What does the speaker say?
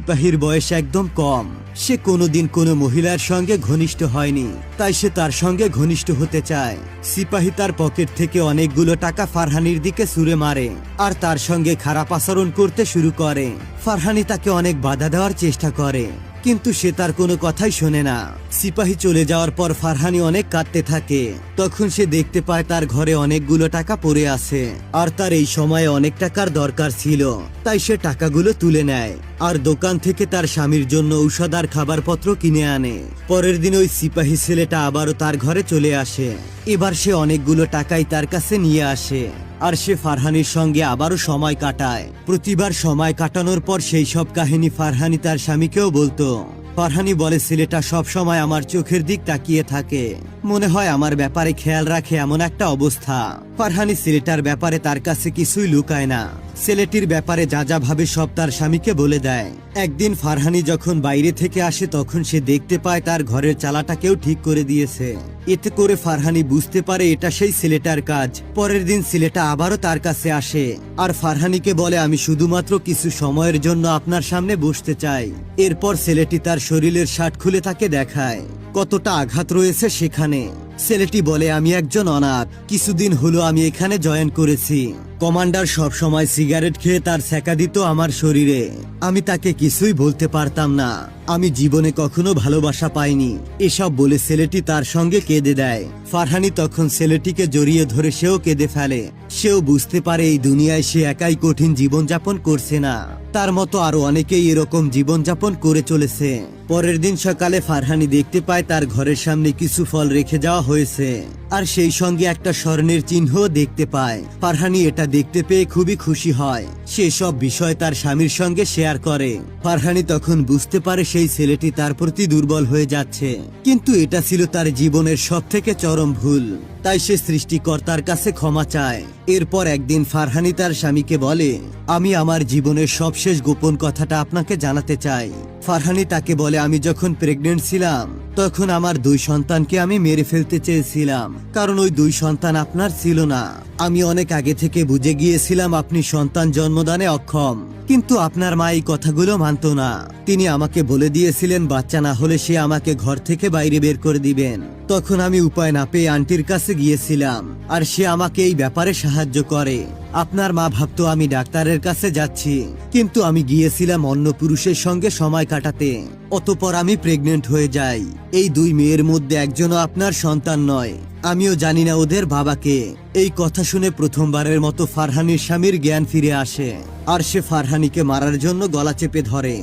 সিপাহীর বয়স একদম কম। সে কোনোদিন কোনো মহিলার সঙ্গে ঘনিষ্ঠ হয়নি, তাই সে তার সঙ্গে ঘনিষ্ঠ হতে চায়। সিপাহী তার পকেট থেকে অনেকগুলো টাকা ফারহানির দিকে ছুঁড়ে মারে আর তার সঙ্গে খারাপ আচরণ করতে শুরু করে। ফারহানি তাকে অনেক বাধা দেওয়ার চেষ্টা করে, কিন্তু সে তার কোনো কথাই শোনে না। সিপাহী চলে যাওয়ার পর ফারহানি অনেক কাঁদতে থাকে। তখন সে দেখতে পায় তার ঘরে অনেকগুলো টাকা পড়ে আছে আর তার এই সময়ে অনেক টাকার দরকার ছিল, তাই সে টাকাগুলো তুলে নেয় আর দোকান থেকে তার স্বামীর জন্য ঔষধ আর খাবারপত্র কিনে আনে। পরের দিন ওই সিপাহী ছেলেটা আবারও তার ঘরে চলে আসে। এবার সে অনেকগুলো টাকাই তার কাছে নিয়ে আসে আর সে ফারহানির সঙ্গে আবারও সময় কাটায়। প্রতিবার সময় কাটানোর পর সেই সব কাহিনী ফারহানি তার স্বামীকেও বলতো। ফারহানি বলে, ছেলেটা সব সময় আমার চোখের দিক তাকিয়ে থাকে, মনে হয় আমার ব্যাপারে খেয়াল রাখে এমন একটা অবস্থা। ফারহানি ছেলেটার ব্যাপারে তার কাছে কিছুই লুকায় না। ছেলেটির ব্যাপারে যা যা ভাবে সব তার স্বামীকে বলে দেয়। একদিন ফারহানি যখন বাইরে থেকে আসে তখন সে দেখতে পায় তার ঘরের চালাটা কেউ ঠিক করে দিয়েছে। এতে করে ফারহানি বুঝতে পারে এটা সেই ছেলেটার কাজ। পরের দিন ছেলেটা আবারও তার কাছে আসে আর ফারহানিকে বলে, আমি শুধুমাত্র কিছু সময়ের জন্য আপনার সামনে বসতে চাই। এরপর ছেলেটি তার শরীরের শার্ট খুলে তাকে দেখায় কতটা আঘাত রয়েছে সেখানে। ছেলেটি বলে, আমি একজন অনাথ, কিছুদিন হলো আমি এখানে জয়েন করেছি। কমান্ডার সব সময় সিগারেট খেয়ে তার ছ্যাঁকা দিত আমার শরীরে। আমি তাকে কিছুই বলতে পারতাম না, আমি জীবনে কখনো ভালোবাসা পাইনি। এসব বলে ছেলেটি তার সঙ্গে কেঁদে দেয়। ফারহানি তখন ছেলেটিকে জড়িয়ে ধরে সেও কেঁদে ফেলে। সেও বুঝতে পারে এই দুনিয়ায় সে একাই কঠিন জীবনযাপন করছে না, তার মতো আরো অনেকেই এরকম জীবনযাপন করে চলেছে। পরের দিন সকালে ফারহানি দেখতে পায় তার ঘরের সামনে কিছু ফল রেখে যাওয়া হয়েছে আর সেই সঙ্গে একটা স্বর্ণের চিহ্ন দেখতে পায়। ফারহানি এটা দেখতে পেয়ে খুবই খুশি হয়। সে সব বিষয় তার স্বামীর সঙ্গে শেয়ার করে। ফারহানি তখন বুঝতে পারে সেই ছেলেটি তার প্রতি দুর্বল হয়ে যাচ্ছে, কিন্তু এটা ছিল তার জীবনের সবথেকে চরম ভুল। তাই সে সৃষ্টিকর্তার কাছে ক্ষমা চায়। এরপর একদিন ফারহানি তার স্বামীকে বলে, আমি আমার জীবনের সবশেষ গোপন কথাটা আপনাকে জানাতে চাই। ফারহানি তাকে বলে, আমি যখন প্রেগনেন্ট ছিলাম তখন আমার 2 সন্তানকে আমি মেরে ফেলতে চেয়েছিলাম, কারণ ওই 2 সন্তান আপনার ছিল না। আমি অনেক আগে থেকে বুঝে গিয়েছিলাম আপনি সন্তান জন্মদানে অক্ষম, কিন্তু আপনার মা এই কথাগুলো মানত না। তিনি আমাকে বলে দিয়েছিলেন বাচ্চা না হলে সে আমাকে ঘর থেকে বাইরে বের করে দিবেন। তখন আমি উপায় না পেয়ে আন্টির কাছে গিয়েছিলাম আর সে আমাকে এই ব্যাপারে সাহায্য করে। আপনার মা ভাবতো আমি ডাক্তারের কাছে যাচ্ছি, কিন্তু আমি গিয়েছিলাম অন্য পুরুষের সঙ্গে সময় কাটাতে। অতঃপর আমি প্রেগনেন্ট হয়ে যাই। এই 2 মেয়ের মধ্যে একজনও আপনার সন্তান নয়। আমিও জানি না ওদের বাবাকে। এই কথা শুনে প্রথমবারের মতো ফারহানির স্বামীর জ্ঞান ফিরে আসে আর সে ফারহানিকে মারার জন্য গলা চেপে ধরে।